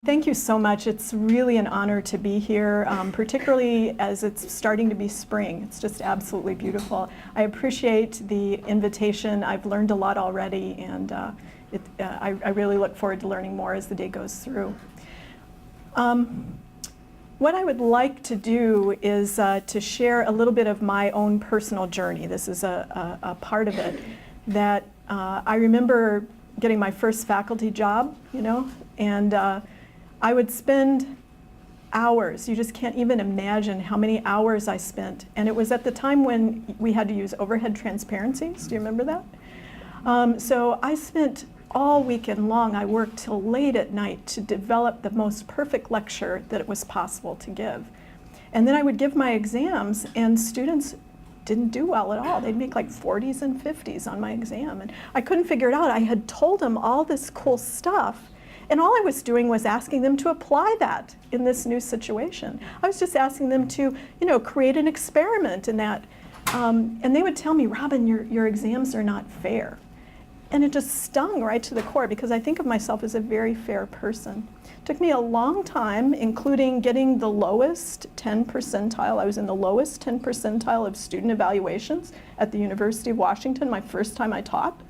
Thank you so much. It's really an honor to be here, particularly as it's starting to be spring. It's just absolutely beautiful. I appreciate the invitation. I've learned a lot already, and I really look forward to learning more as the day goes through. What I would like to do is to share a little bit of my own personal journey. This is a part of it that I remember getting my first faculty job, and I would spend hours. You just can't even imagine how many hours I spent. And it was at the time when we had to use overhead transparencies. Do you remember that? So I spent all weekend long. I worked till late at night to develop the most perfect lecture that it was possible to give. And then I would give my exams, and students didn't do well at all. They'd make like 40s and 50s on my exam. And I couldn't figure it out. I had told them all this cool stuff, and all I was doing was asking them to apply that in this new situation. I was just asking them to, create an experiment in that. And they would tell me, Robin, your exams are not fair. And it just stung right to the core, because I think of myself as a very fair person. It took me a long time, including getting the lowest 10 percentile. I was in the lowest 10 percentile of student evaluations at the University of Washington my first time I taught,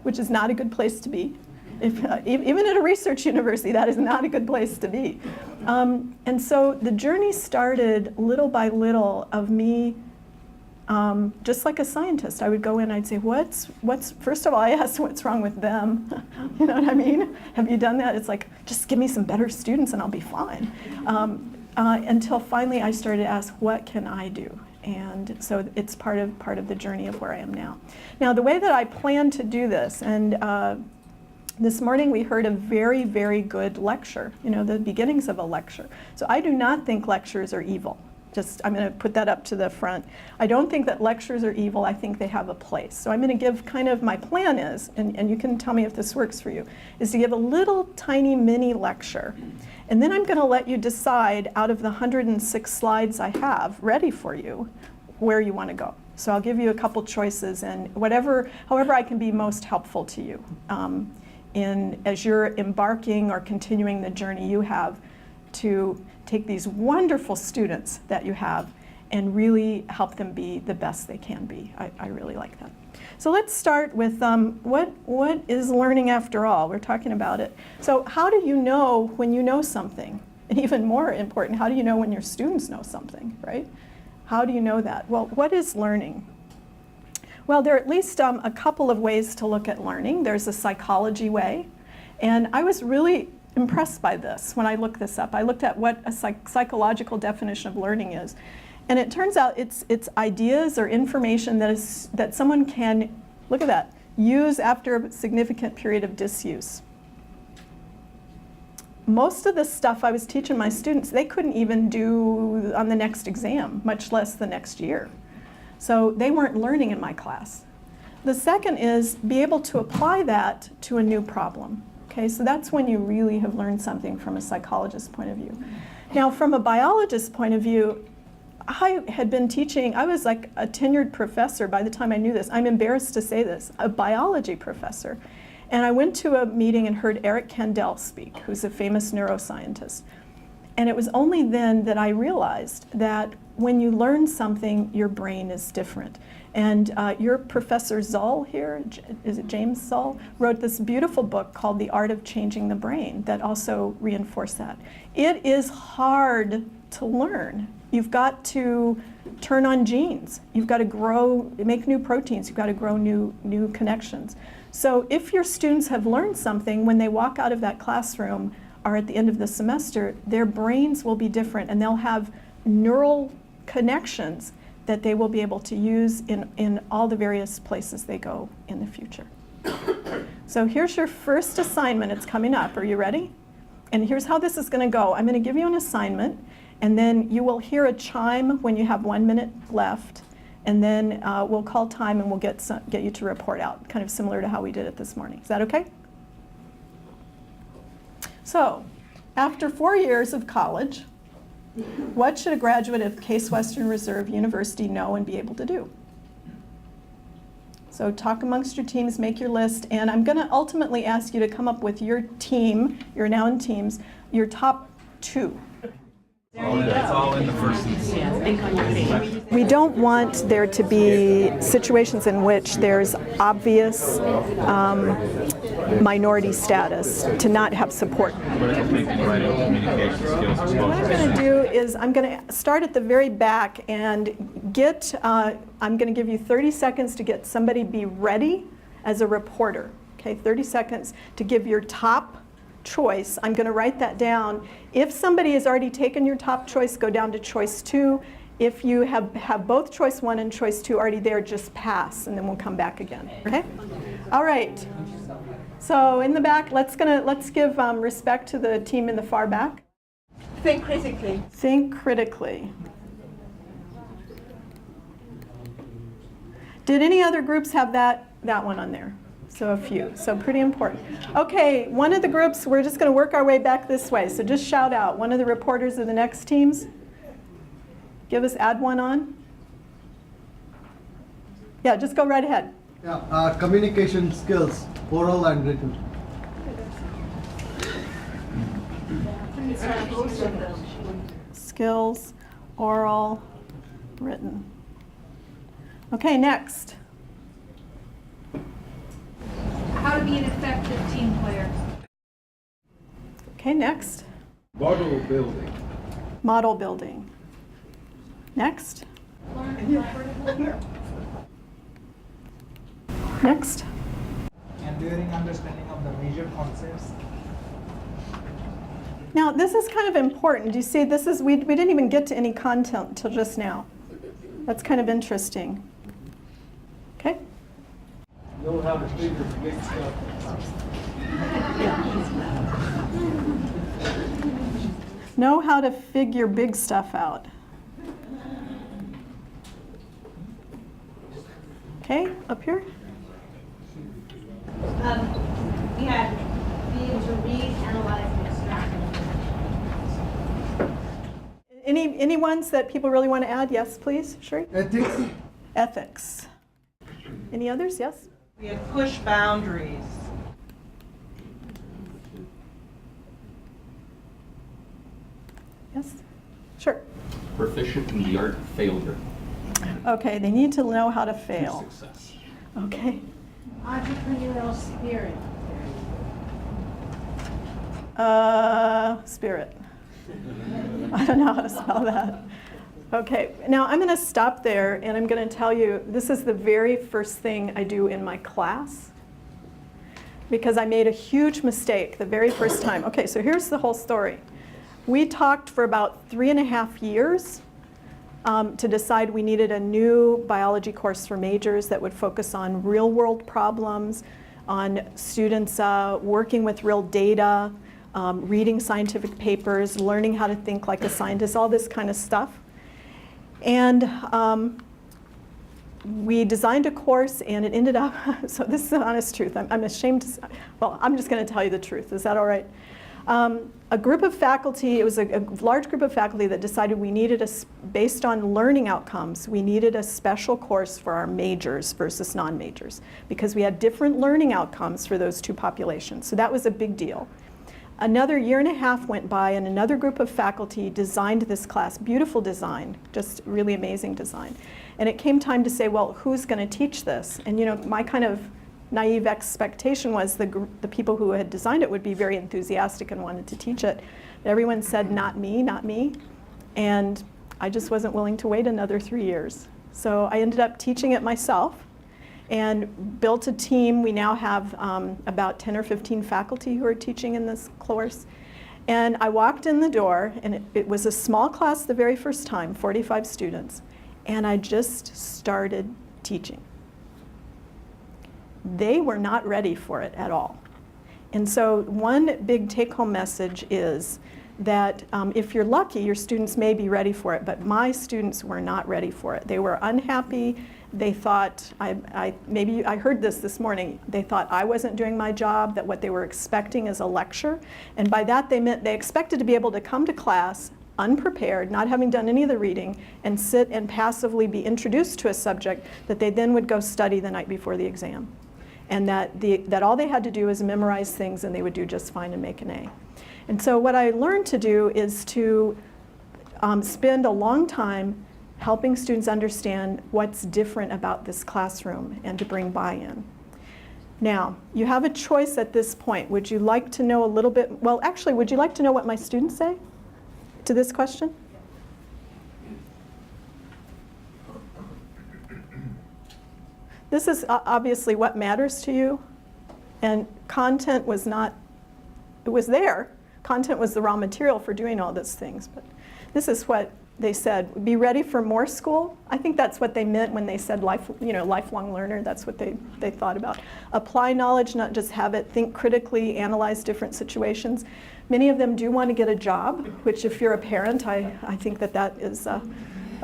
which is not a good place to be. Even at a research university, that is not a good place to be. And so the journey started little by little of me, just like a scientist. I would go in, I'd say, first of all, I asked what's wrong with them. You know what I mean? Have you done that? It's like, just give me some better students and I'll be fine. Until finally I started to ask, what can I do? And so it's part of the journey of where I am now. Now, the way that I plan to do this, and this morning we heard a very, very good lecture, the beginnings of a lecture. So I do not think lectures are evil. I'm going to put that up to the front. I don't think that lectures are evil. I think they have a place. So I'm going to give kind of, my plan is, and you can tell me if this works for you, is to give a little tiny mini lecture. And then I'm going to let you decide, out of the 106 slides I have ready for you, where you want to go. So I'll give you a couple choices, and however I can be most helpful to you as you're embarking or continuing the journey you have to take these wonderful students that you have and really help them be the best they can be. I really like that. So let's start with what is learning after all? We're talking about it. So how do you know when you know something? And even more important, how do you know when your students know something, right? How do you know that? Well, what is learning? Well, there are at least a couple of ways to look at learning. There's a psychology way, and I was really impressed by this when I looked this up. I looked at what a psychological definition of learning is, and it turns out it's ideas or information that someone can, look at that, use after a significant period of disuse. Most of the stuff I was teaching my students, they couldn't even do on the next exam, much less the next year. So they weren't learning in my class. The second is be able to apply that to a new problem. Okay, so that's when you really have learned something from a psychologist's point of view. Now, from a biologist's point of view, I had been teaching, I was like a tenured professor by the time I knew this. I'm embarrassed to say this, a biology professor. And I went to a meeting and heard Eric Kandel speak, who's a famous neuroscientist. And it was only then that I realized that when you learn something, your brain is different. And your Professor Zull here, is it James Zull, wrote this beautiful book called The Art of Changing the Brain that also reinforced that. It is hard to learn. You've got to turn on genes. You've got to make new proteins. You've got to grow new connections. So if your students have learned something, when they walk out of that classroom or at the end of the semester, their brains will be different, and they'll have neural connections that they will be able to use in all the various places they go in the future. So here's your first assignment. It's coming up. Are you ready? And here's how this is going to go. I'm going to give you an assignment, and then you will hear a chime when you have 1 minute left, and then we'll call time and we'll get you to report out, kind of similar to how we did it this morning. Is that okay? So, after 4 years of college, what should a graduate of Case Western Reserve University know and be able to do? So So talk amongst your teams, make your list, and I'm going to ultimately ask you to come up with your team, you're now in teams, your top 2. It's all in the first instance. We don't want there to be situations in which there's obvious minority status to not have support. What I'm going to do is I'm going to start at the very back and get, I'm going to give you 30 seconds to get somebody be ready as a reporter. Okay, 30 seconds to give your top choice. I'm going to write that down. If somebody has already taken your top choice, go down to choice 2. If you have both choice 1 and choice 2 already there, just pass, and then we'll come back again. Okay? All right. So in the back, let's give respect to the team in the far back. Think critically. Think critically. Did any other groups have that one on there? So a few, so pretty important. Okay, one of the groups, we're just going to work our way back this way, so just shout out. One of the reporters of the next teams, add one on. Yeah, just go right ahead. Yeah, communication skills, oral and written. Skills, oral, written. Okay, next. How to be an effective team player. Okay, next. Model building. Model building. Next. Next. Enduring understanding of the major concepts. Now, this is kind of important. Do you see, this is, we didn't even get to any content until just now. That's kind of interesting. Okay? Know how to figure big stuff. Know how to figure big stuff out. Okay, up here. We had be able to read, analyze, and extract. Any ones that people really want to add? Yes, please, Sherry. Ethics. Ethics. Any others? Yes. We had push boundaries. Yes. Sure. Proficient in the art of failure. Okay, they need to know how to fail. Success. Okay. Entrepreneurial spirit. Spirit. I don't know how to spell that. Okay, now I'm going to stop there and I'm going to tell you this is the very first thing I do in my class because I made a huge mistake the very first time. Okay, so here's the whole story. We talked for about 3.5 years to decide we needed a new biology course for majors that would focus on real world problems, on students working with real data, reading scientific papers, learning how to think like a scientist, all this kind of stuff. And we designed a course and it ended up, so this is the honest truth, I'm ashamed to, well, I'm just going to tell you the truth, is that all right? A group of faculty, it was a large group of faculty that decided we needed, based on learning outcomes, we needed a special course for our majors versus non-majors because we had different learning outcomes for those two populations. So that was a big deal. Another 1.5 years went by and another group of faculty designed this class, beautiful design, just really amazing design. And it came time to say, well, who's going to teach this? And you know, my kind of naive expectation was the people who had designed it would be very enthusiastic and wanted to teach it. But everyone said, not me, not me. And I just wasn't willing to wait another 3 years. So I ended up teaching it myself and built a team. We now have about 10 or 15 faculty who are teaching in this course. And I walked in the door, and it was a small class the very first time, 45 students, and I just started teaching. They were not ready for it at all. And so one big take-home message is that if you're lucky, your students may be ready for it, but my students were not ready for it. They were unhappy. They thought, maybe I heard this morning, they thought I wasn't doing my job, that what they were expecting is a lecture. And by that they meant they expected to be able to come to class, unprepared, not having done any of the reading, and sit and passively be introduced to a subject that they then would go study the night before the exam. And that all they had to do was memorize things and they would do just fine and make an A. And so what I learned to do is to spend a long time helping students understand what's different about this classroom and to bring buy-in. Now, you have a choice at this point. Would you like to know a little bit, well, actually, would you like to know what my students say to this question? This is obviously what matters to you, and content was not, it was there. Content was the raw material for doing all those things, but this is what they said. Be ready for more school. I think that's what they meant when they said lifelong learner. That's what they thought about. Apply knowledge, not just have it. Think critically, analyze different situations. Many of them do want to get a job, which if you're a parent, I think that is a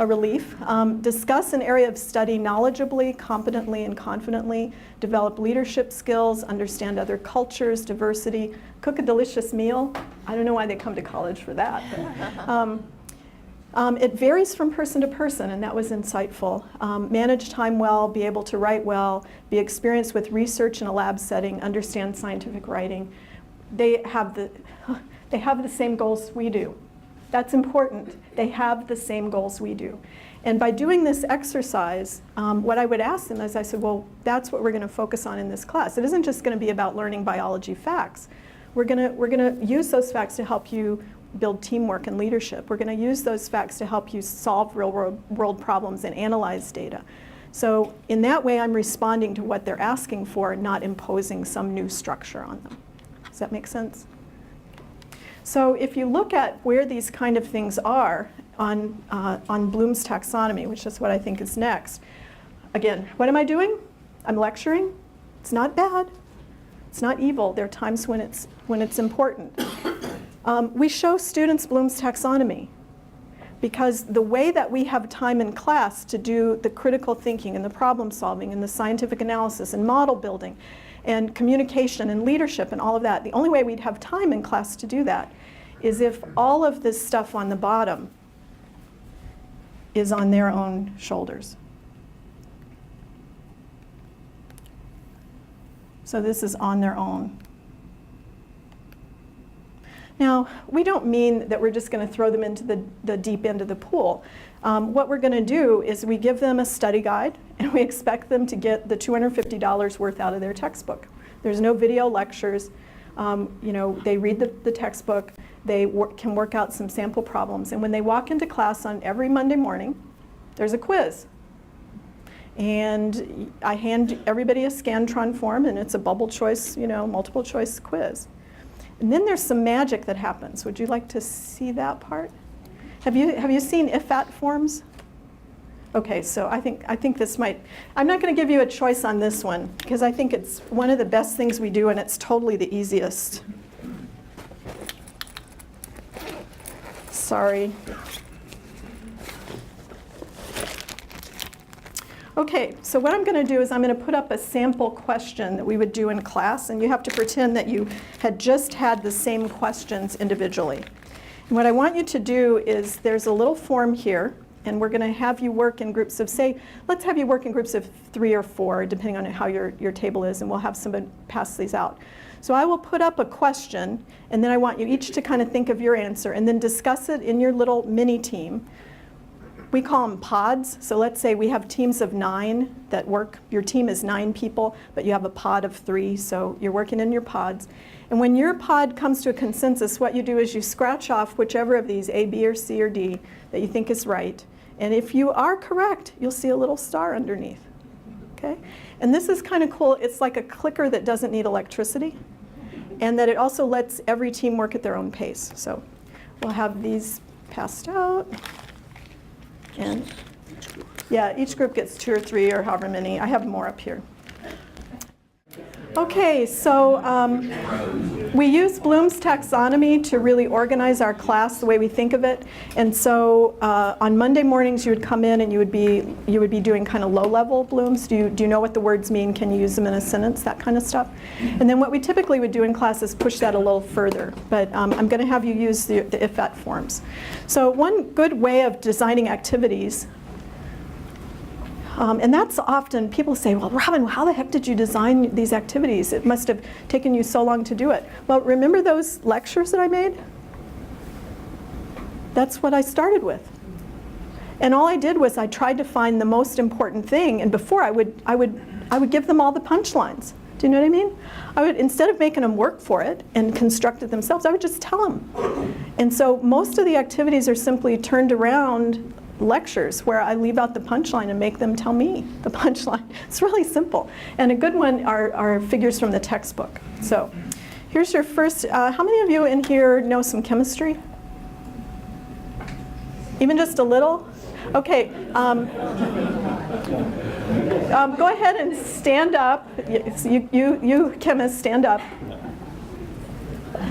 relief. Discuss an area of study knowledgeably, competently, and confidently. Develop leadership skills, understand other cultures, diversity. Cook a delicious meal. I don't know why they come to college for that. But, it varies from person to person, and that was insightful. Manage time well, be able to write well, be experienced with research in a lab setting, understand scientific writing. They have the same goals we do. That's important. They have the same goals we do. And by doing this exercise, what I would ask them is, I said, well, that's what we're going to focus on in this class. It isn't just going to be about learning biology facts. We're going to use those facts to help you build teamwork and leadership. We're going to use those facts to help you solve real world problems and analyze data. So in that way, I'm responding to what they're asking for, not imposing some new structure on them. Does that make sense? So if you look at where these kind of things are on Bloom's taxonomy, which is what I think is next, again, what am I doing? I'm lecturing. It's not bad. It's not evil. There are times when it's important. We show students Bloom's taxonomy because the way that we have time in class to do the critical thinking and the problem solving and the scientific analysis and model building and communication and leadership and all of that, the only way we'd have time in class to do that is if all of this stuff on the bottom is on their own shoulders. So this is on their own. Now, we don't mean that we're just going to throw them into the deep end of the pool. What we're going to do is we give them a study guide, and we expect them to get the $250 worth out of their textbook. There's no video lectures. They read the textbook. They can work out some sample problems. And when they walk into class on every Monday morning, there's a quiz. And I hand everybody a Scantron form, and it's a bubble choice, multiple choice quiz. And then there's some magic that happens. Would you like to see that part? Have you seen if-at forms? Okay, so I think this might, I'm not going to give you a choice on this one because I think it's one of the best things we do and it's totally the easiest. Sorry. Okay, so what I'm going to do is I'm going to put up a sample question that we would do in class, and you have to pretend that you had just had the same questions individually. And what I want you to do is there's a little form here, and we're going to have you work in groups of, let's have you work in groups of 3 or 4, depending on how your table is, and we'll have somebody pass these out. So I will put up a question, and then I want you each to kind of think of your answer, and then discuss it in your little mini team. We call them pods. So let's say we have teams of 9 that work. Your team is 9 people, but you have a pod of 3, so you're working in your pods. And when your pod comes to a consensus, what you do is you scratch off whichever of these, A, B, or C, or D, that you think is right. And if you are correct, you'll see a little star underneath. Okay? And this is kind of cool. It's like a clicker that doesn't need electricity, and that it also lets every team work at their own pace. So we'll have these passed out. And yeah, each group gets 2 or 3 or however many. I have more up here. Okay, so we use Bloom's taxonomy to really organize our class the way we think of it. And so on Monday mornings you would come in and you would be doing kind of low-level Bloom's. Do you know what the words mean? Can you use them in a sentence? That kind of stuff. And then what we typically would do in class is push that a little further. But I'm going to have you use the if-at forms. So one good way of designing activities, and that's often, people say, well, Robin, how the heck did you design these activities? It must have taken you so long to do it. Well, remember those lectures that I made? That's what I started with. And all I did was I tried to find the most important thing, and before I would give them all the punchlines. Do you know what I mean? I would, instead of making them work for it and construct it themselves, I would just tell them. And so most of the activities are simply turned around lectures where I leave out the punchline and make them tell me the punchline. It's really simple. And a good one are figures from the textbook. So here's your first, how many of you in here know some chemistry? Even just a little? Okay, go ahead and stand up. You chemists, stand up.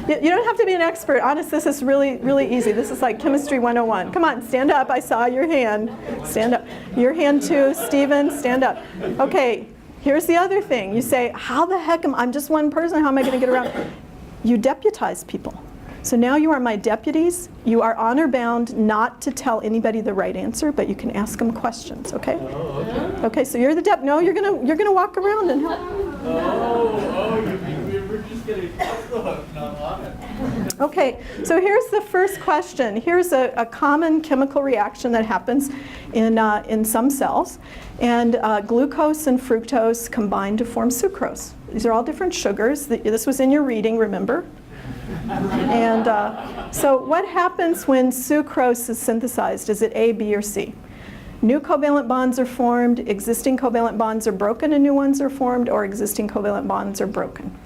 You don't have to be an expert. Honest, this is really, really easy. This is like Chemistry 101. Come on, stand up. I saw your hand. Stand up. Your hand too, Stephen, stand up. Okay, here's the other thing. You say, how the heck I'm just one person, how am I going to get around? You deputize people. So now you are my deputies. You are honor bound not to tell anybody the right answer, but you can ask them questions, okay? Oh, okay. Okay, so you're the no, you're gonna walk around and help. We're just getting Okay, so here's the first question. Here's a common chemical reaction that happens in some cells. And glucose and fructose combine to form sucrose. These are all different sugars. This was in your reading, remember? And so what happens when sucrose is synthesized? Is it A, B, or C? New covalent bonds are formed, existing covalent bonds are broken and new ones are formed, or existing covalent bonds are broken.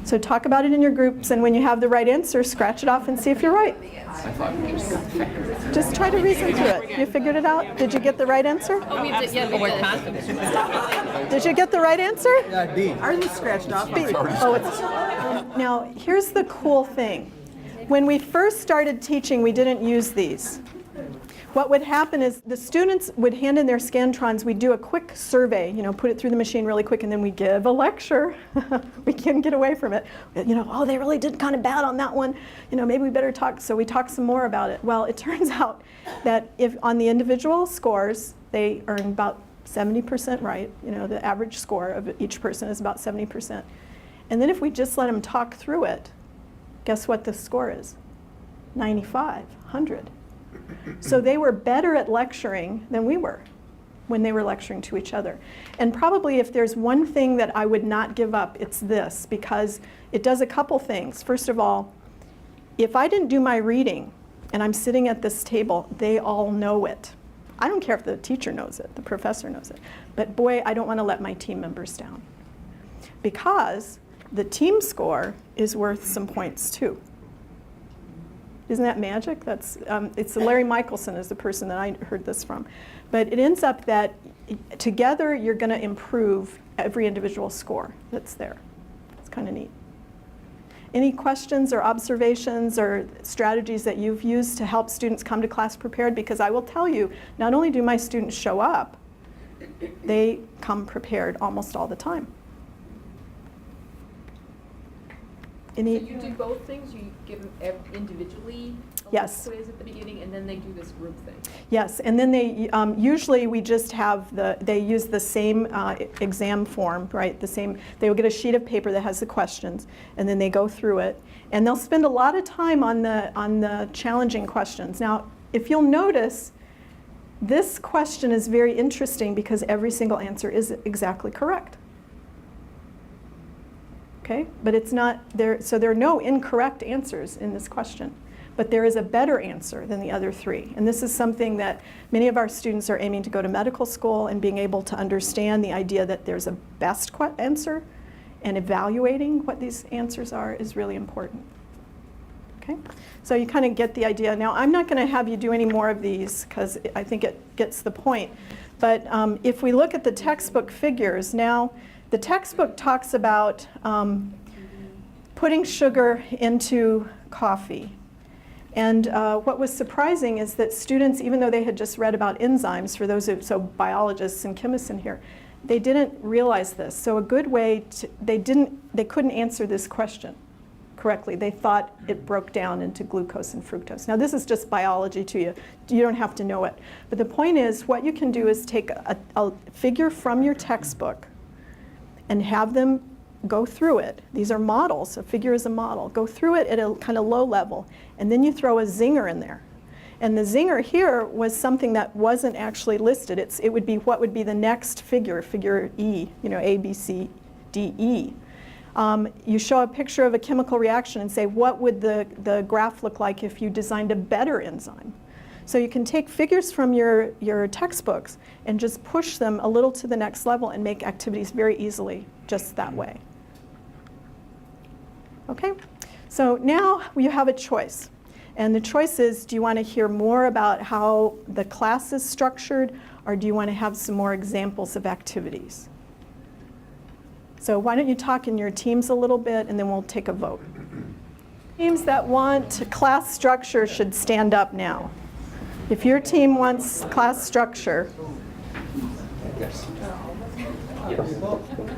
So talk about it in your groups, and when you have the right answer, scratch it off and see if you're right. Just try to reason through it. You figured it out? Did you get the right answer? Oh, we did, yeah, we're confident. Did you get the right answer? Yeah, D. Ours is scratched off. B. Oh, it's, now, here's the cool thing. When we first started teaching, we didn't use these. What would happen is the students would hand in their Scantrons. We'd do a quick survey, put it through the machine really quick, and then we give a lecture. We can't get away from it. Oh, they really did kind of bad on that one. Maybe we better talk. So we talk some more about it. Well, it turns out that if on the individual scores, they earn about 70% right. The average score of each person is about 70%. And then if we just let them talk through it, guess what the score is? 95, 100. So they were better at lecturing than we were when they were lecturing to each other. And probably if there's one thing that I would not give up, it's this, because it does a couple things. First of all, if I didn't do my reading and I'm sitting at this table, they all know it. I don't care if the teacher knows it, the professor knows it. But boy, I don't want to let my team members down, because the team score is worth some points too. Isn't that magic? It's Larry Michelson is the person that I heard this from. But it ends up that together you're going to improve every individual score that's there. It's kind of neat. Any questions or observations or strategies that you've used to help students come to class prepared? Because I will tell you, not only do my students show up, they come prepared almost all the time. So you do both things? You give them individually a Yes. quiz at the beginning, and then they do this group thing? Yes, and then they usually we just have they use the same exam form, right? They will get a sheet of paper that has the questions, and then they go through it, and they'll spend a lot of time on the challenging questions. Now, if you'll notice, this question is very interesting because every single answer is exactly correct. Okay, but it's not there, so there are no incorrect answers in this question, but there is a better answer than the other three. And this is something that many of our students are aiming to go to medical school, and being able to understand the idea that there's a best answer, and evaluating what these answers are is really important. Okay, so you kind of get the idea. Now, I'm not going to have you do any more of these because I think it gets the point. But if we look at the textbook figures, now the textbook talks about putting sugar into coffee. And what was surprising is that students, even though they had just read about enzymes, for those who, so biologists and chemists in here, they didn't realize this. So a good way to, they couldn't answer this question correctly. They thought it broke down into glucose and fructose. Now this is just biology to you. You don't have to know it. But the point is, what you can do is take a figure from your textbook and have them go through it. These are models. A figure is a model. Go through it at a kind of low level, and then you throw a zinger in there. And the zinger here was something that wasn't actually listed. It would be what would be the next figure, figure E, you know, A, B, C, D, E. You show a picture of a chemical reaction and say, what would the graph look like if you designed a better enzyme? So you can take figures from your textbooks and just push them a little to the next level and make activities very easily just that way. Okay, so now you have a choice. And the choice is, do you want to hear more about how the class is structured, or do you want to have some more examples of activities? So why don't you talk in your teams a little bit, and then we'll take a vote. Teams that want class structure should stand up now. If your team wants class structure.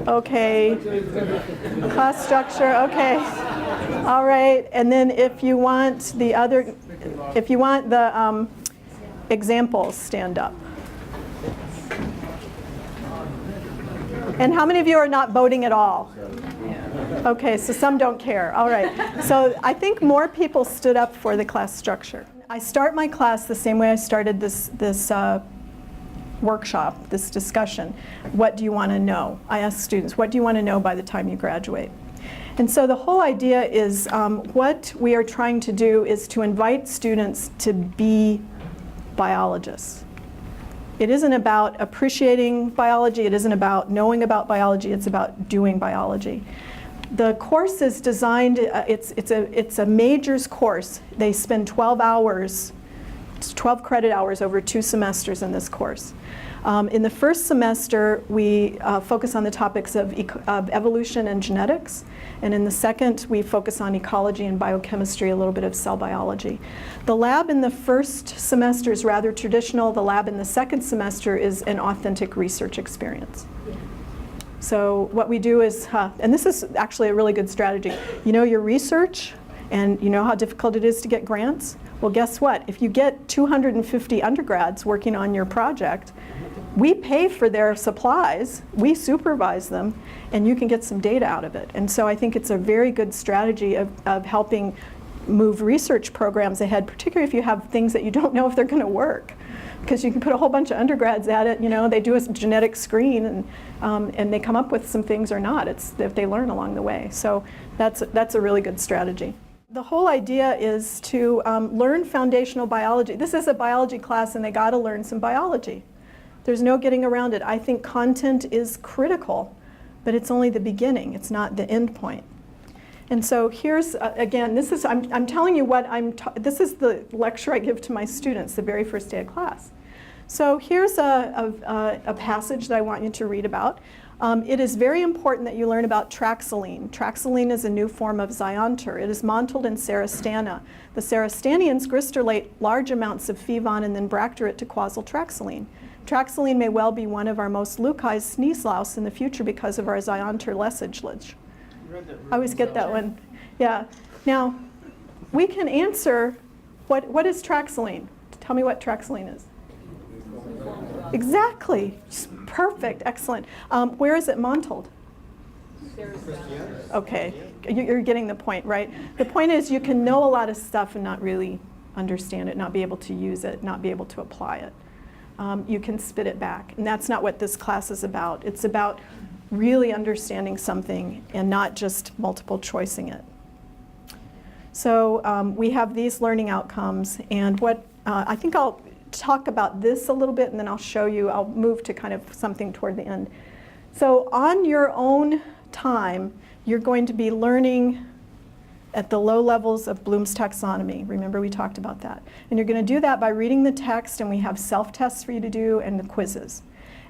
Okay, class structure, okay. All right, and then if you want the examples, stand up. And how many of you are not voting at all? Okay, so some don't care. All right, so I think more people stood up for the class structure. I start my class the same way I started this workshop, this discussion. What do you want to know? I ask students, what do you want to know by the time you graduate? And so the whole idea is what we are trying to do is to invite students to be biologists. It isn't about appreciating biology, it isn't about knowing about biology, it's about doing biology. The course is designed, it's a majors course. They spend 12 hours, 12 credit hours over 2 semesters in this course. In the first semester, we focus on the topics of evolution and genetics. And in the second, we focus on ecology and biochemistry, a little bit of cell biology. The lab in the first semester is rather traditional. The lab in the second semester is an authentic research experience. So what we do is, and this is actually a really good strategy. You know your research, and you know how difficult it is to get grants? Well, guess what? If you get 250 undergrads working on your project, we pay for their supplies, we supervise them, and you can get some data out of it. And so I think it's a very good strategy of helping move research programs ahead, particularly if you have things that you don't know if they're going to work. Because you can put a whole bunch of undergrads at it, you know, they do a genetic screen and they come up with some things or not. It's if they learn along the way. So that's a really good strategy. The whole idea is to learn foundational biology. This is a biology class and they got to learn some biology. There's no getting around it. I think content is critical, but it's only the beginning. It's not the end point. And so here's, again, this is, I'm telling you what this is the lecture I give to my students the very first day of class. So here's a passage that I want you to read about. It is very important that you learn about traxylene. Traxylene is a new form of zyantur. It is montelled in serostana. The serostanians gristolate large amounts of FeVon and then bracter it to quasal traxylene. Traxylene may well be one of our most leucized sneeze louse in the future because of our zyantur lessage. I always get that one. Yeah. Now, we can answer, what is traxylene? Tell me what traxylene is. Exactly. Perfect. Excellent. Where is it montelled? Okay. You're getting the point, right? The point is you can know a lot of stuff and not really understand it, not be able to use it, not be able to apply it. You can spit it back. And that's not what this class is about. It's about really understanding something and not just multiple choicing it. So we have these learning outcomes, and what I think I'll talk about this a little bit and then I'll show you, I'll move to kind of something toward the end. So on your own time, you're going to be learning at the low levels of Bloom's taxonomy. Remember we talked about that. And you're going to do that by reading the text, and we have self-tests for you to do and the quizzes.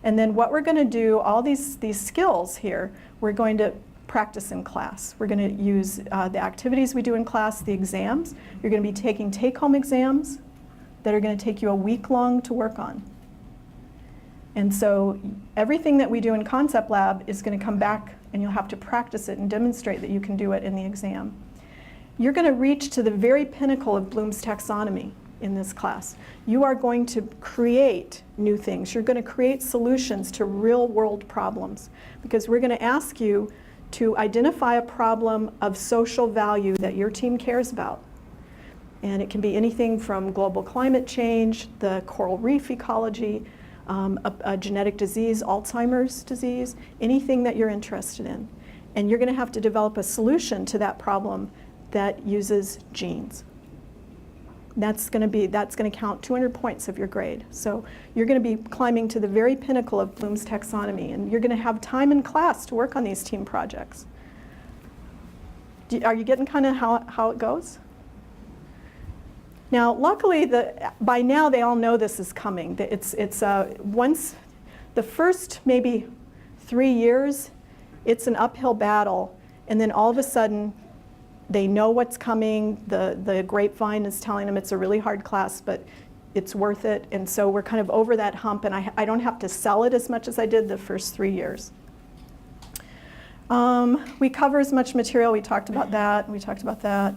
And then what we're going to do, all these skills here, we're going to practice in class. We're going to use the activities we do in class, the exams. You're going to be taking take-home exams that are going to take you a week long to work on. And so everything that we do in Concept Lab is going to come back and you'll have to practice it and demonstrate that you can do it in the exam. You're going to reach to the very pinnacle of Bloom's taxonomy in this class. You are going to create new things. You're going to create solutions to real world problems because we're going to ask you to identify a problem of social value that your team cares about. And it can be anything from global climate change, the coral reef ecology, a genetic disease, Alzheimer's disease, anything that you're interested in. And you're going to have to develop a solution to that problem that uses genes. That's going to count 200 points of your grade. So you're going to be climbing to the very pinnacle of Bloom's taxonomy, and you're going to have time in class to work on these team projects. Are you getting kind of how it goes? Now, luckily, by now they all know this is coming. Once the first maybe 3 years, it's an uphill battle, and then all of a sudden, they know what's coming. The grapevine is telling them it's a really hard class, but it's worth it. And so we're kind of over that hump, and I don't have to sell it as much as I did the first 3 years. We cover as much material. We talked about that. We talked about that.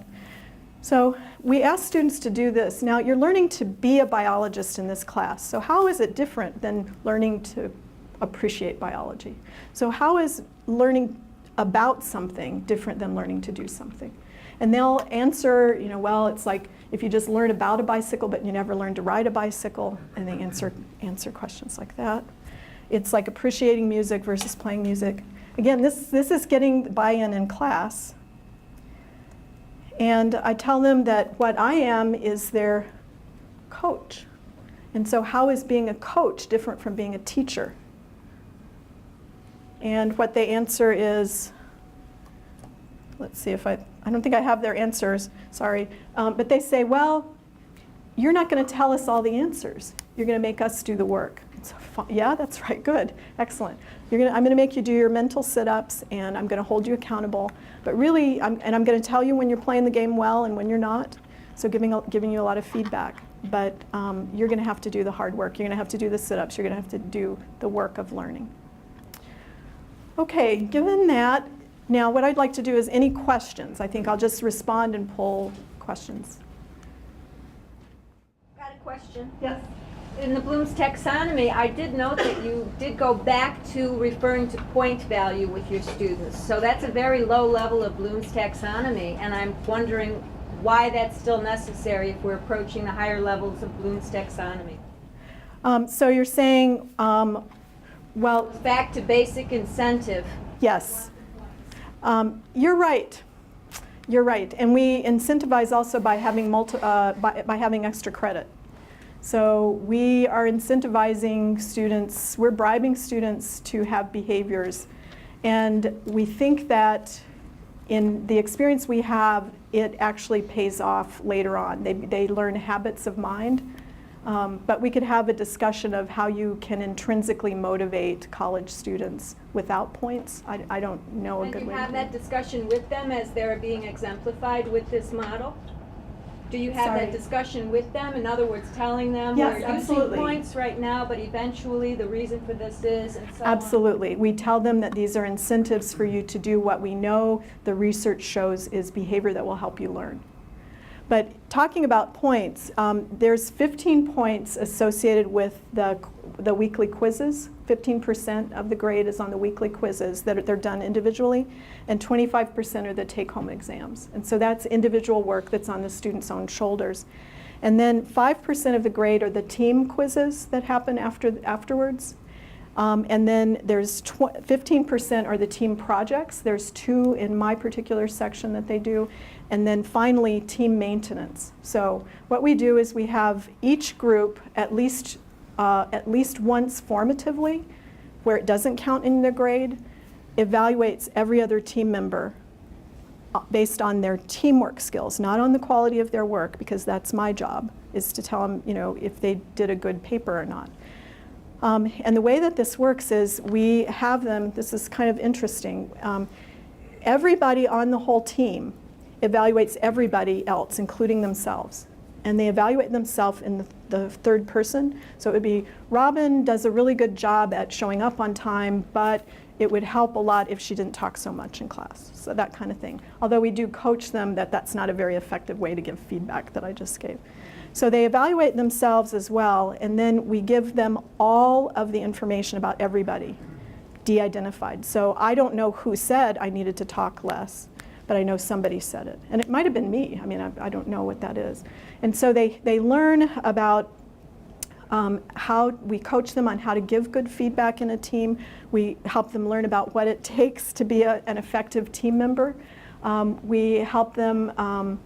So we ask students to do this. Now, you're learning to be a biologist in this class. So how is it different than learning to appreciate biology? So how is learning about something different than learning to do something? And they'll answer, well, it's like if you just learn about a bicycle but you never learn to ride a bicycle, and they answer questions like that. It's like appreciating music versus playing music. Again, this is getting buy-in in class. And I tell them that what I am is their coach. And so how is being a coach different from being a teacher? And what they answer is, let's see if I don't think I have their answers, sorry. But they say, well, you're not going to tell us all the answers. You're going to make us do the work. So, yeah, that's right, good, excellent. I'm going to make you do your mental sit-ups, and I'm going to hold you accountable. But really, I'm going to tell you when you're playing the game well and when you're not. So giving you a lot of feedback. But you're going to have to do the hard work. You're going to have to do the sit-ups. You're going to have to do the work of learning. Okay, given that, now what I'd like to do is any questions. I think I'll just respond and pull questions. Got a question. Yes. In the Bloom's taxonomy, I did note that you did go back to referring to point value with your students. So that's a very low level of Bloom's taxonomy, and I'm wondering why that's still necessary if we're approaching the higher levels of Bloom's taxonomy. So you're saying, well, back to basic incentive. yes. You're right. You're right. And we incentivize also by having by having extra credit. So we are incentivizing students, we're bribing students to have behaviors. And we think that in the experience we have, it actually pays off later on. They learn habits of mind. But we could have a discussion of how you can intrinsically motivate college students without points. I don't know a good way to do it. And you have that discussion with them as they're being exemplified with this model? Do you have that discussion with them? In other words, telling them yes, we're absolutely. using points right now, but eventually the reason for this is, and so on? Absolutely. We tell them that these are incentives for you to do what we know the research shows is behavior that will help you learn. But talking about points, there's 15 points associated with the weekly quizzes. 15% of the grade is on the weekly quizzes that they're done individually, and 25% are the take-home exams. And so that's individual work that's on the student's own shoulders. And then 5% of the grade are the team quizzes that happen afterwards. And then there's 15% are the team projects. There's 2 in my particular section that they do. And then finally, team maintenance. So what we do is we have each group at least once formatively, where it doesn't count in their grade, evaluates every other team member based on their teamwork skills, not on the quality of their work, because that's my job, is to tell them, if they did a good paper or not. And the way that this works is we have them, this is kind of interesting, everybody on the whole team evaluates everybody else, including themselves. And they evaluate themselves in the third person. So it would be, Robin does a really good job at showing up on time, but it would help a lot if she didn't talk so much in class. So that kind of thing. Although we do coach them that that's not a very effective way to give feedback that I just gave. So they evaluate themselves as well, and then we give them all of the information about everybody, de-identified. So I don't know who said I needed to talk less, but I know somebody said it. And it might have been me. I mean, I don't know what that is. And so they learn about how we coach them on how to give good feedback in a team. We help them learn about what it takes to be an effective team member. We help them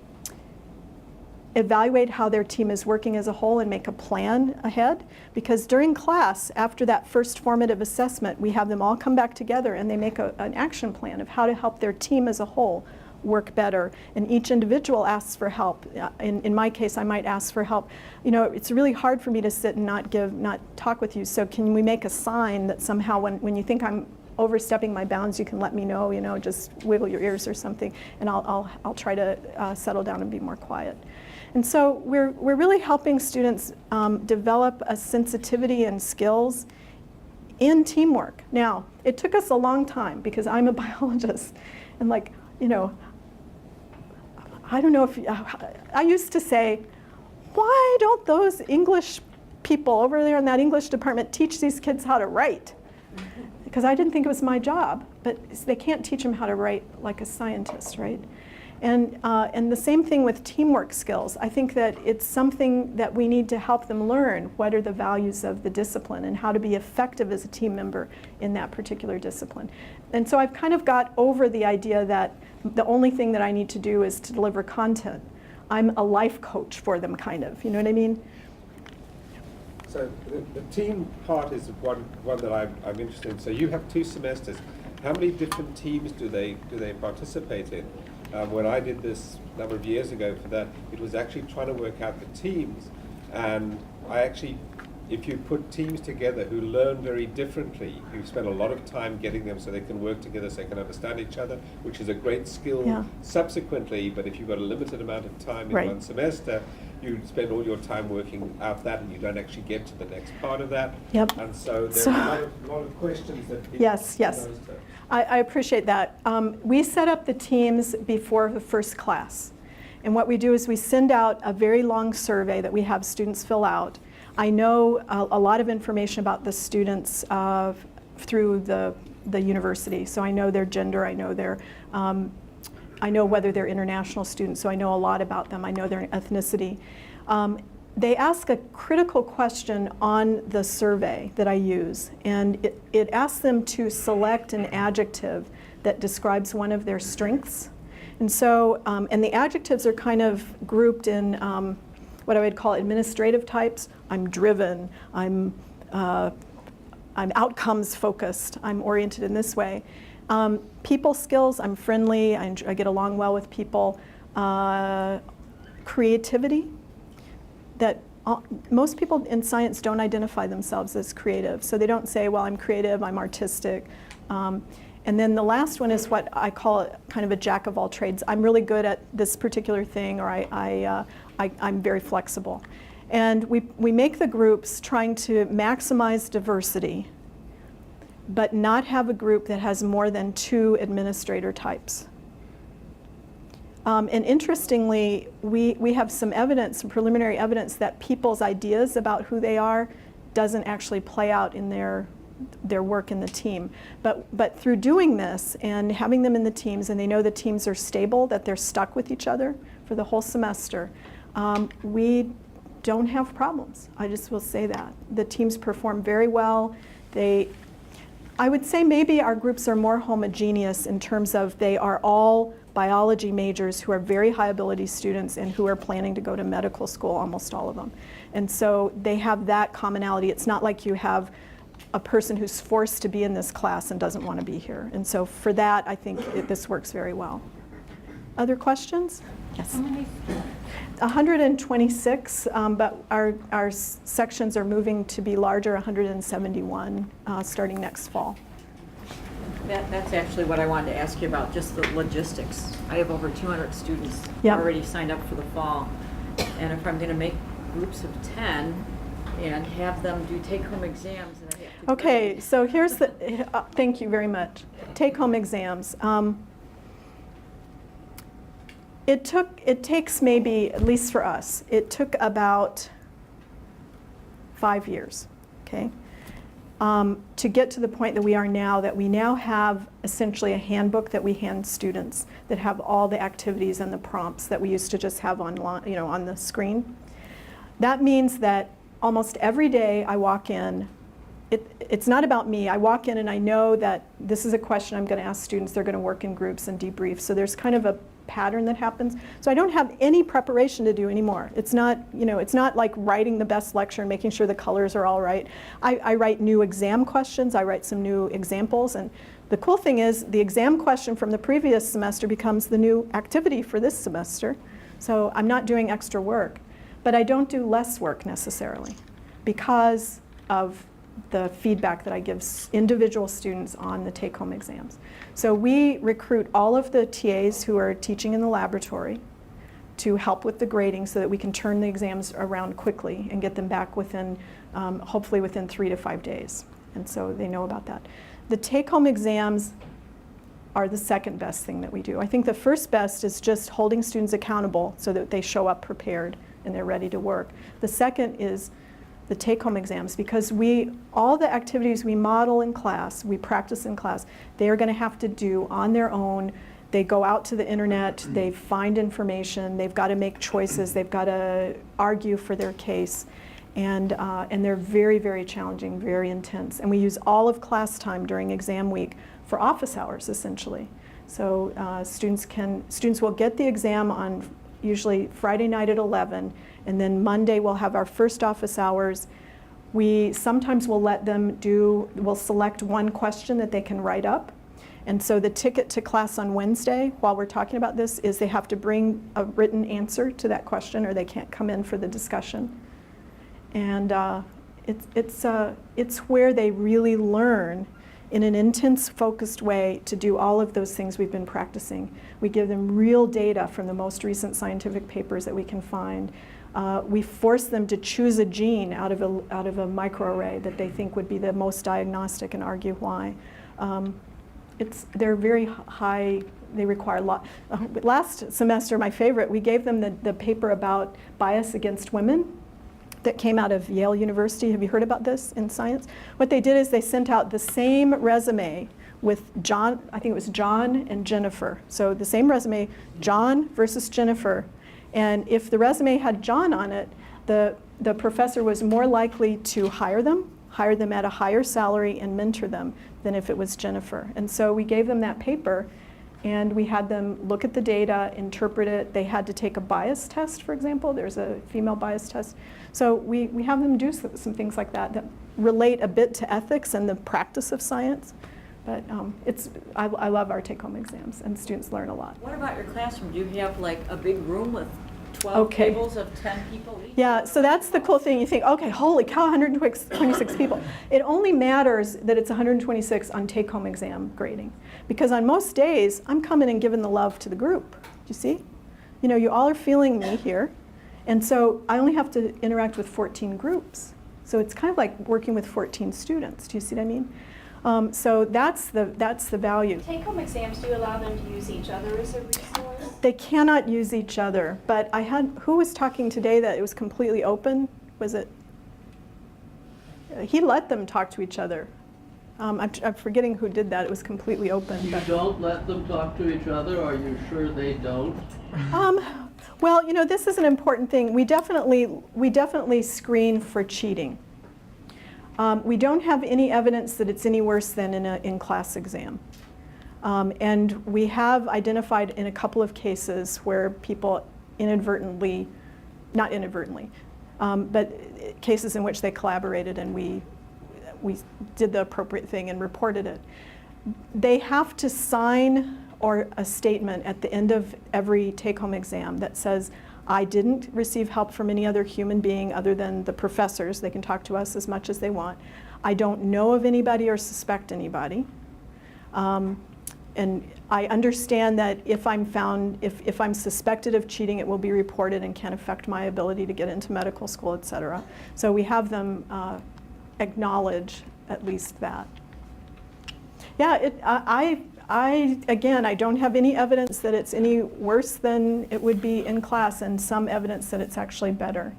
evaluate how their team is working as a whole and make a plan ahead. Because during class, after that first formative assessment, we have them all come back together and they make an action plan of how to help their team as a whole work better. And each individual asks for help. In my case, I might ask for help. You know, it's really hard for me to sit and not talk with you. So can we make a sign that somehow when you think I'm overstepping my bounds, you can let me know, you know, just wiggle your ears or something, and I'll try to settle down and be more quiet. And so we're really helping students develop a sensitivity and skills in teamwork. Now, it took us a long time because I'm a biologist, and like, you know, I don't know if, I used to say, why don't those English people over there in that English department teach these kids how to write? Because I didn't think it was my job, but they can't teach them how to write like a scientist, right? And the same thing with teamwork skills. I think that it's something that we need to help them learn. What are the values of the discipline and how to be effective as a team member in that particular discipline. And so I've kind of got over the idea that the only thing that I need to do is to deliver content. I'm a life coach for them, kind of, you know what I mean? So the team part is one that I'm interested in. So you have 2 semesters. How many different teams do they participate in? When I did this a number of years ago for that, it was actually trying to work out the teams. And I actually, if you put teams together who learn very differently, you spend a lot of time getting them so they can work together, so they can understand each other, which is a great skill subsequently, but if you've got a limited amount of time in one semester, you spend all your time working out that and you don't actually get to the next part of that. Yep. And so there are a lot of questions that Yes. I appreciate that. We set up the teams before the first class. And what we do is we send out a very long survey that we have students fill out. I know a lot of information about the students through the university. So I know their gender, I know whether they're international students, so I know a lot about them. I know their ethnicity. They ask a critical question on the survey that I use, and it asks them to select an adjective that describes one of their strengths. And so, and the adjectives are kind of grouped in what I would call administrative types. I'm driven, I'm outcomes focused, I'm oriented in this way. People skills, I'm friendly, I get along well with people. Creativity, that most people in science don't identify themselves as creative. So they don't say, well, I'm creative, I'm artistic. And then the last one is what I call kind of a jack of all trades. I'm really good at this particular thing, or I'm very flexible. And we make the groups trying to maximize diversity, but not have a group that has more than 2 administrator types. And interestingly, we have some evidence, some preliminary evidence that people's ideas about who they are doesn't actually play out in their work in the team. But through doing this and having them in the teams, and they know the teams are stable, that they're stuck with each other for the whole semester, we don't have problems. I just will say that. The teams perform very well. I would say maybe our groups are more homogeneous in terms of they are all biology majors who are very high ability students and who are planning to go to medical school, almost all of them. And so they have that commonality. It's not like you have a person who's forced to be in this class and doesn't want to be here. And so for that, I think this works very well. Other questions? Yes. 126, but our sections are moving to be larger, 171, starting next fall. That's actually what I wanted to ask you about, just the logistics. I have over 200 students Yep. already signed up for the fall. And if I'm going to make groups of 10 and have them do take-home exams, and I have to Okay, grade. so here's the, thank you very much. Take-home exams. It takes maybe, at least for us, it took about 5 years, okay, to get to the point that we are now, that we now have essentially a handbook that we hand students that have all the activities and the prompts that we used to just have online, you know, on the screen. That means that almost every day I walk in, it's not about me. I walk in and I know that this is a question I'm going to ask students. They're going to work in groups and debrief. So there's kind of a pattern that happens. So I don't have any preparation to do anymore. It's not, you know, it's not like writing the best lecture and making sure the colors are all right. I write new exam questions. I write some new examples. And the cool thing is the exam question from the previous semester becomes the new activity for this semester. So I'm not doing extra work. But I don't do less work necessarily because of the feedback that I give individual students on the take-home exams. So we recruit all of the TAs who are teaching in the laboratory to help with the grading so that we can turn the exams around quickly and get them back within, hopefully within 3 to 5 days. And so they know about that. The take-home exams are the second best thing that we do. I think the first best is just holding students accountable so that they show up prepared and they're ready to work. The second is the take-home exams, because all the activities we model in class, we practice in class, they are going to have to do on their own. They go out to the internet, they find information, they've got to make choices, they've got to argue for their case, and they're very, very challenging, very intense. And we use all of class time during exam week for office hours, essentially. So students will get the exam on usually Friday night at 11, and then Monday we'll have our first office hours. We sometimes will let them we'll select one question that they can write up. And so the ticket to class on Wednesday, while we're talking about this, is they have to bring a written answer to that question or they can't come in for the discussion. And it's where they really learn in an intense, focused way to do all of those things we've been practicing. We give them real data from the most recent scientific papers that we can find. We force them to choose a gene out of a microarray that they think would be the most diagnostic and argue why. They're very high, they require a lot. Last semester, my favorite, we gave them the paper about bias against women that came out of Yale University. Have you heard about this in science? What they did is they sent out the same resume with John, I think it was John and Jennifer. So the same resume, John versus Jennifer. And if the resume had John on it, the professor was more likely to hire them at a higher salary and mentor them than if it was Jennifer. And so we gave them that paper and we had them look at the data, interpret it. They had to take a bias test, for example. There's a female bias test. So we have them do some things like that relate a bit to ethics and the practice of science. But I love our take-home exams, and students learn a lot. What about your classroom? Do you have like a big room with 12 tables of 10 people each? Yeah, so that's the cool thing. You think, okay, holy cow, 126 people. It only matters that it's 126 on take-home exam grading. Because on most days, I'm coming and giving the love to the group. Do you see? You know, you all are feeling me here. And so I only have to interact with 14 groups. So it's kind of like working with 14 students. Do you see what I mean? So that's the value. Take-home exams, do you allow them to use each other as a resource? They cannot use each other, but who was talking today that it was completely open? Was it? He let them talk to each other. I'm forgetting who did that. It was completely open. You don't let them talk to each other? Are you sure they don't? Well, you know, this is an important thing. We definitely screen for cheating. We don't have any evidence that it's any worse than in an in-class exam. And we have identified in a couple of cases where people inadvertently, not inadvertently, but cases in which they collaborated and we did the appropriate thing and reported it. They have to sign or a statement at the end of every take-home exam that says, I didn't receive help from any other human being other than the professors. They can talk to us as much as they want. I don't know of anybody or suspect anybody. And I understand that if I'm found, if I'm suspected of cheating, it will be reported and can affect my ability to get into medical school, et cetera. So we have them acknowledge at least that. Yeah, again, I don't have any evidence that it's any worse than it would be in class, and some evidence that it's actually better.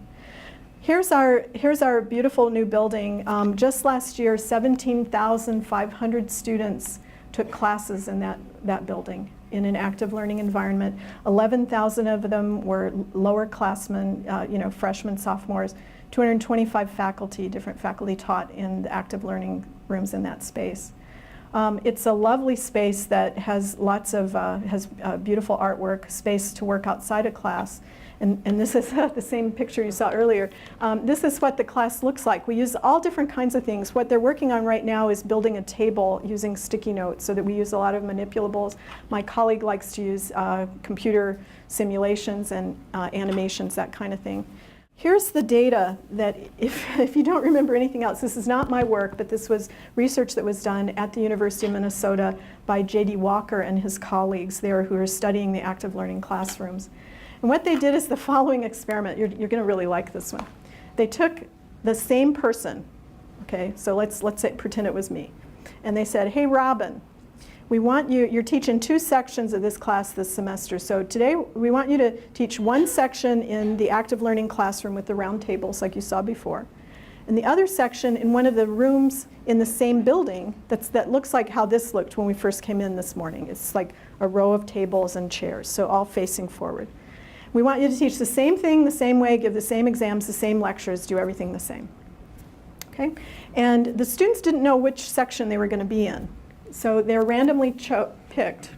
Here's our beautiful new building. Just last year, 17,500 students took classes in that building in an active learning environment. 11,000 of them were lower classmen, freshmen, sophomores. 225 faculty, different faculty taught in the active learning rooms in that space. It's a lovely space that has lots of beautiful artwork, space to work outside of class. And this is the same picture you saw earlier. This is what the class looks like. We use all different kinds of things. What they're working on right now is building a table using sticky notes so that we use a lot of manipulables. My colleague likes to use computer simulations and animations, that kind of thing. Here's the data that, if you don't remember anything else, this is not my work, but this was research that was done at the University of Minnesota by J.D. Walker and his colleagues there who are studying the active learning classrooms. And what they did is the following experiment. You're going to really like this one. They took the same person, okay, so let's say, pretend it was me. And they said, hey, Robin, we want you're teaching 2 sections of this class this semester. So today we want you to teach one section in the active learning classroom with the round tables like you saw before. And the other section in one of the rooms in the same building that looks like how this looked when we first came in this morning. It's like a row of tables and chairs, so all facing forward. We want you to teach the same thing the same way, give the same exams, the same lectures, do everything the same. Okay? And the students didn't know which section they were going to be in. So they're randomly picked.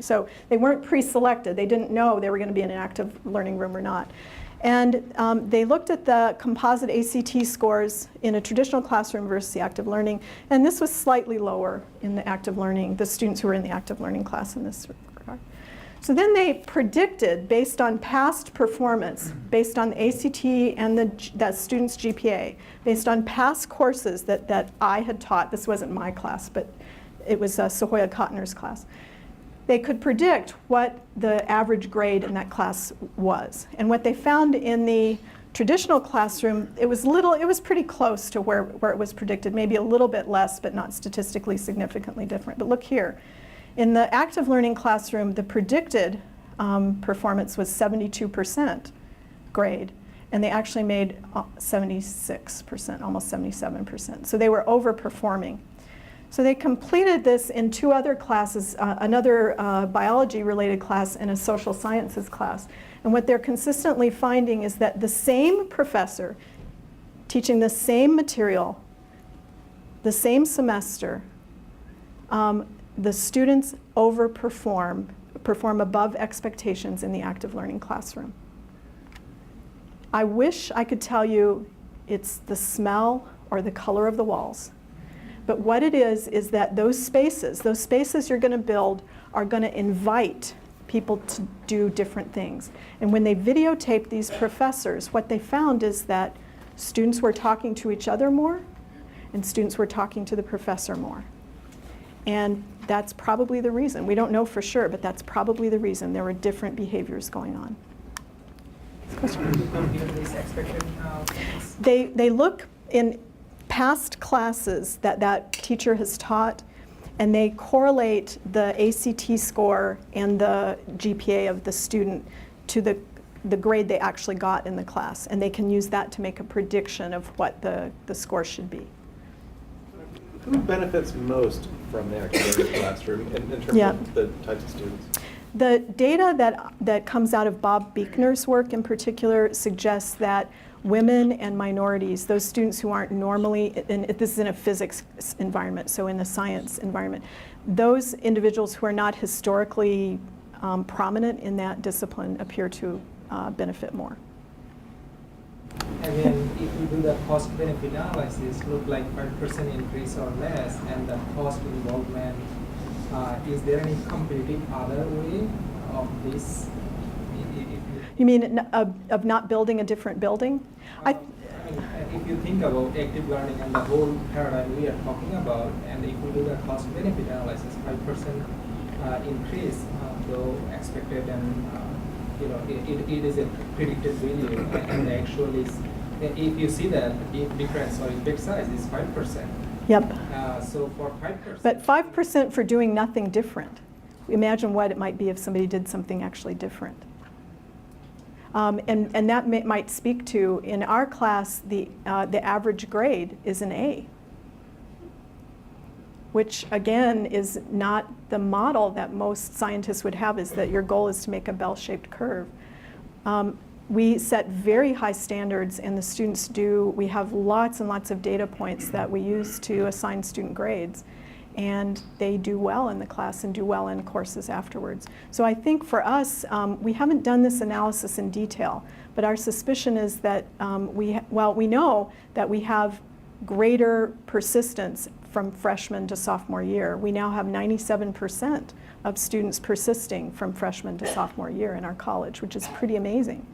So they weren't pre-selected. They didn't know they were going to be in an active learning room or not. And they looked at the composite ACT scores in a traditional classroom versus the active learning. And this was slightly lower in the active learning, the students who were in the active learning class in this regard. So then they predicted, based on past performance, based on the ACT and that student's GPA, based on past courses that I had taught. This wasn't my class, but it was Sahoya Kotner's class. They could predict what the average grade in that class was. And what they found in the traditional classroom, it was pretty close to where it was predicted, maybe a little bit less, but not statistically significantly different. But look here. In the active learning classroom, the predicted performance was 72% grade, and they actually made 76%, almost 77%. So they were overperforming. So they completed this in 2 other classes, another biology-related class and a social sciences class. And what they're consistently finding is that the same professor teaching the same material, the same semester, the students perform above expectations in the active learning classroom. I wish I could tell you it's the smell or the color of the walls. But what it is that those spaces you're going to build are going to invite people to do different things. And when they videotaped these professors, what they found is that students were talking to each other more, and students were talking to the professor more. And that's probably the reason. We don't know for sure, but that's probably the reason. There were different behaviors going on. They look in past classes that teacher has taught, and they correlate the ACT score and the GPA of the student to the grade they actually got in the class. And they can use that to make a prediction of what the score should be. Who benefits most from the academic classroom in terms of the types of students? The data that comes out of Bob Buechner's work in particular suggests that women and minorities, those students who aren't normally, and this is in a physics environment, so in a science environment, those individuals who are not historically prominent in that discipline appear to benefit more. And then if you do the cost-benefit analysis, look like 5% increase or less, and the cost involvement Is there any competitive other way of this? You mean of not building a different building? I mean, if you think about active learning and the whole paradigm we are talking about, and if we do the cost-benefit analysis, 5% increase, though expected, and it is a predicted value, and the actual is, if you see that difference or effect size is 5%. Yep. So for 5%. But 5% for doing nothing different. Imagine what it might be if somebody did something actually different. And that might speak to, in our class, the average grade is an A, which again is not the model that most scientists would have, is that your goal is to make a bell-shaped curve. We set very high standards, and the students do. We have lots and lots of data points that we use to assign student grades, and they do well in the class and do well in courses afterwards. So I think for us, we haven't done this analysis in detail, but our suspicion is that we know that we have greater persistence from freshman to sophomore year. We now have 97% of students persisting from freshman to sophomore year in our college, which is pretty amazing.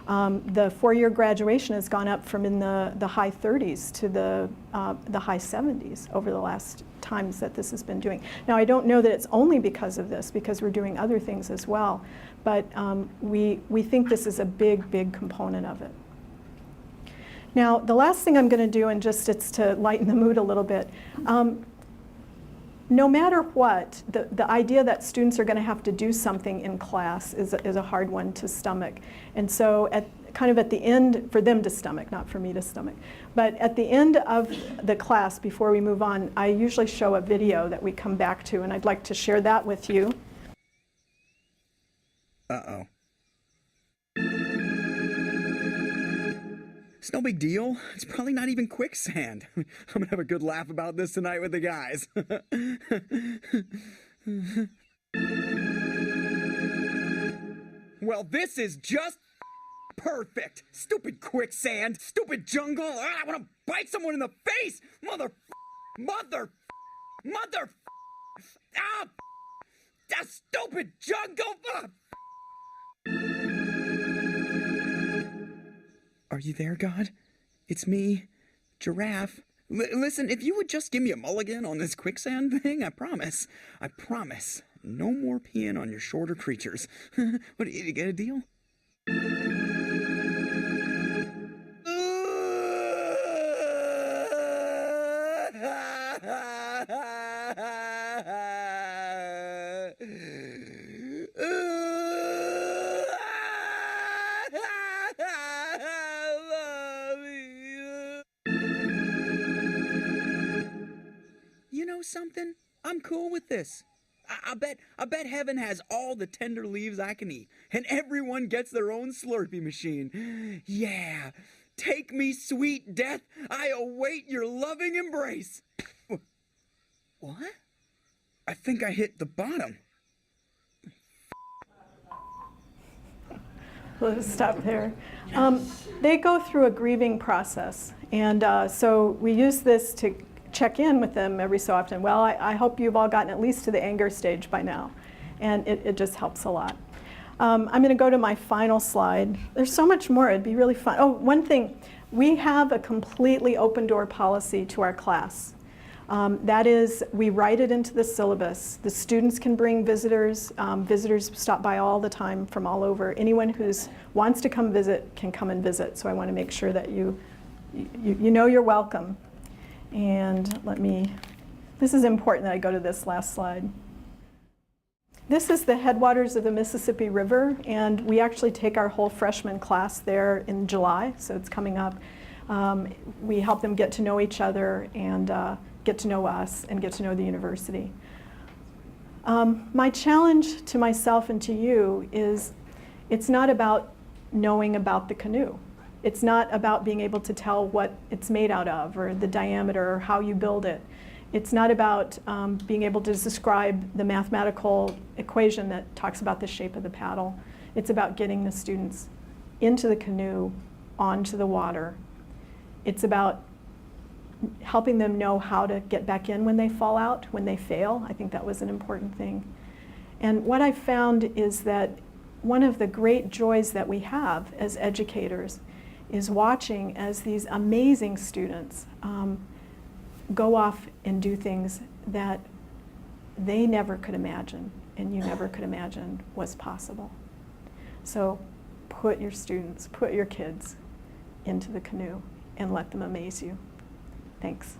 The four-year graduation has gone up from in the high 30s to the high 70s over the last times that this has been doing. Now, I don't know that it's only because of this, because we're doing other things as well, but we think this is a big, big component of it. Now, the last thing I'm going to do, and just it's to lighten the mood a little bit, no matter what, the idea that students are going to have to do something in class is a hard one to stomach. And so kind of at the end, for them to stomach, not for me to stomach, but at the end of the class, before we move on, I usually show a video that we come back to, and I'd like to share that with you. Uh-oh. It's no big deal. It's probably not even quicksand. I'm gonna have a good laugh about this tonight with the guys. Well, this is just perfect. Stupid quicksand. Stupid jungle. I want to bite someone in the face. Mother. Ah! That stupid jungle. Are you there, God? It's me, Giraffe. Listen, if you would just give me a mulligan on this quicksand thing, I promise, no more peeing on your shorter creatures. What, did you get a deal? You know something? I'm cool with this. I bet heaven has all the tender leaves I can eat, and everyone gets their own Slurpee machine. Yeah, take me, sweet death. I await your loving embrace. What? I think I hit the bottom. Let's stop there. They go through a grieving process, and so we use this to check in with them every so often. Well, I hope you've all gotten at least to the anger stage by now, and it just helps a lot. I'm going to go to my final slide. There's so much more. It'd be really fun. Oh, one thing. We have a completely open door policy to our class. That is, we write it into the syllabus. The students can bring visitors. Visitors stop by all the time from all over. Anyone who wants to come visit can come and visit. So I want to make sure that you know you're welcome. And this is important that I go to this last slide. This is the headwaters of the Mississippi River, and we actually take our whole freshman class there in July, so it's coming up. We help them get to know each other and get to know us and get to know the university. My challenge to myself and to you is it's not about knowing about the canoe. It's not about being able to tell what it's made out of or the diameter or how you build it. It's not about being able to describe the mathematical equation that talks about the shape of the paddle. It's about getting the students into the canoe, onto the water. It's about helping them know how to get back in when they fall out, when they fail. I think that was an important thing. And what I found is that one of the great joys that we have as educators is watching as these amazing students go off and do things that they never could imagine and you never could imagine was possible. So put your students, put your kids into the canoe and let them amaze you. Thanks.